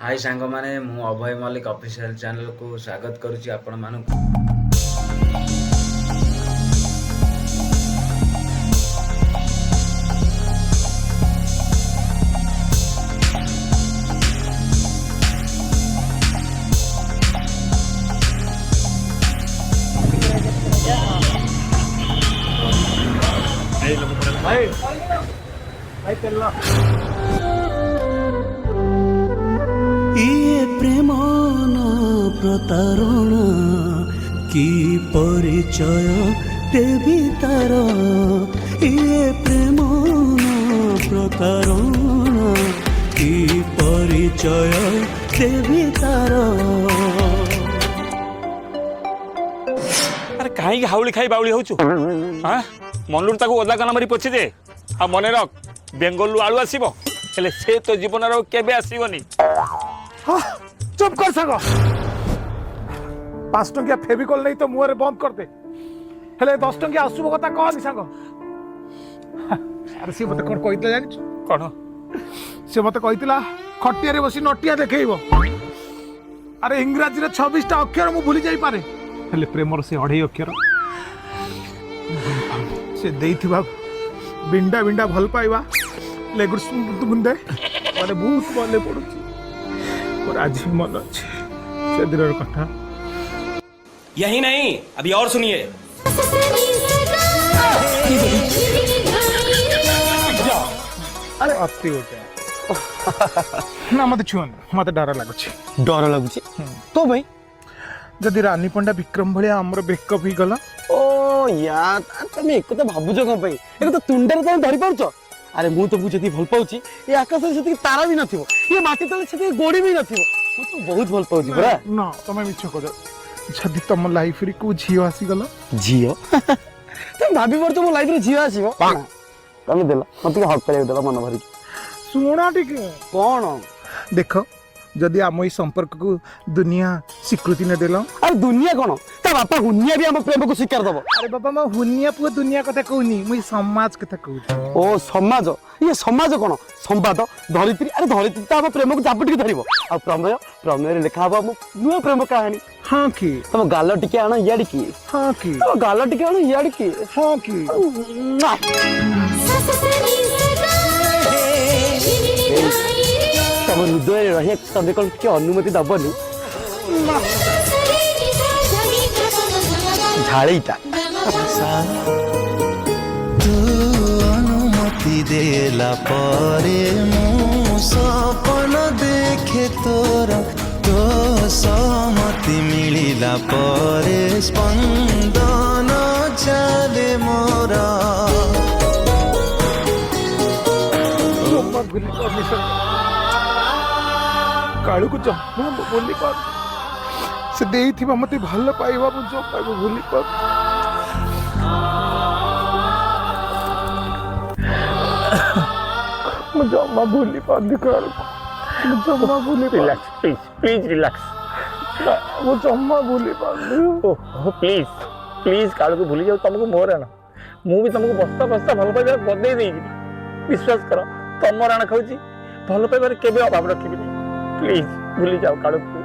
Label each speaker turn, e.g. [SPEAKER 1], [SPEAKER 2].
[SPEAKER 1] हाय सांग माने मु अभय मल्लिक ऑफिशियल चैनल को स्वागत करुच्ची आपण मानू।
[SPEAKER 2] भाई भाई चलना
[SPEAKER 3] ये प्रेम ना प्रतारणा की परिचय देवी तार ये प्रेम ना प्रतारणा की परिचय देवी तार।
[SPEAKER 4] अरे कहीं हाउली खाई बाउली होचु हाँ मनलू ताको ओदा काना मारी पछी दे आ मने रख बेंगलु आलू आसीबो हेले से तो जीवन रो केबे आसीबनी।
[SPEAKER 2] चुप कर सको 5 टंकिया फेविकॉल नहीं तो मुहरे बंद कर दे हेले 10 टंकिया आसुबो कथा कहनी सांग। अरे सी मते कोन कहितला जानि
[SPEAKER 4] कोन
[SPEAKER 2] से मते कहितला खटिया रे बसी नटिया देखैबो। अरे इंग्रजी रे 26 टा अक्षर मु भूली जाई पारे हेले प्रेमर से 2.5 अक्षर से देइथिबा बिंडा बिंडा भल पाइबा लेगुर सुंदर बुंदे माने बहुत भले पडुची और आज भी मन अच्छे से दिनर कथा।
[SPEAKER 5] यही नहीं अभी और सुनिए।
[SPEAKER 2] अरे अति होते ना मत छुअन मत डर लागुची
[SPEAKER 5] डर लगुची तो भाई
[SPEAKER 2] जदि रानी पंडा विक्रम भलिया हमर ब्रेकअप ही गला
[SPEAKER 5] ओ यार तुम एक तो भाबुछ कम भाई एक तो तुंडर तुम धरि पाउछ। अरे मु तो बुझती भल पाउची ये आकाश रे सेती तारा भी नथिबो ये माटी तले सेती गोड़ी भी नथिबो मु तो बहुत भल पाउची बरा
[SPEAKER 2] ना तमे मिछ को जदि तम लाइफ रे को झियो आसी गला
[SPEAKER 5] झियो तुम भाबी पर तो मो लाइफ रे झियो आसीबो तमे देला मते हक करे देला मन भरी
[SPEAKER 2] सुना टिके
[SPEAKER 5] कोन
[SPEAKER 2] देखो जदि आम ई संपर्क को दुनिया स्वीकृति न देला।
[SPEAKER 5] अरे दुनिया कोन ता बापा हुनिया भी हम प्रेम को स्वीकार दबो।
[SPEAKER 2] अरे बाबा मैं हुनिया पुआ दुनिया कथा कहूनी मुई समाज कथा कहूनी।
[SPEAKER 5] ओ समाज ये समाज कोन संवाद धरित्री अरे धरित्री तो हम प्रेम को जापटी धरिबो आ प्रमेय प्रमेय रे लिखा हबो हम नुआ प्रेम कहानी।
[SPEAKER 2] हां की
[SPEAKER 5] तुम गाल टिके आनो याडी की
[SPEAKER 2] हां की
[SPEAKER 5] तुम गाल टिके आनो याडी की
[SPEAKER 2] हां की
[SPEAKER 5] तुम हृदय रहे तबे कल के अनुमति दबनी झाड़ीटा
[SPEAKER 3] तू अनुमति देला परे मु सपन देखे तोर तो सहमति मिलिला परे स्पंदन चाले मोरा।
[SPEAKER 2] कालू को जमा बोली पार से देइथिबा मते भल पाइबा मु जो पाइबो भूली पार मु जमा भूली पार दिखार मु जमा भूली पार
[SPEAKER 4] रिलैक्स प्लीज प्लीज रिलैक्स
[SPEAKER 2] मु जमा भूली पार
[SPEAKER 4] ओह प्लीज प्लीज काल को भूली जाओ तुमको मोर आना मु भी तुमको बस्ता बस्ता भल पाइबा गदे देई विश्वास करो तुम राण खाऊची भल पाइबार केबे अभाव रखिबी प्लीज भूली जाओ काल को।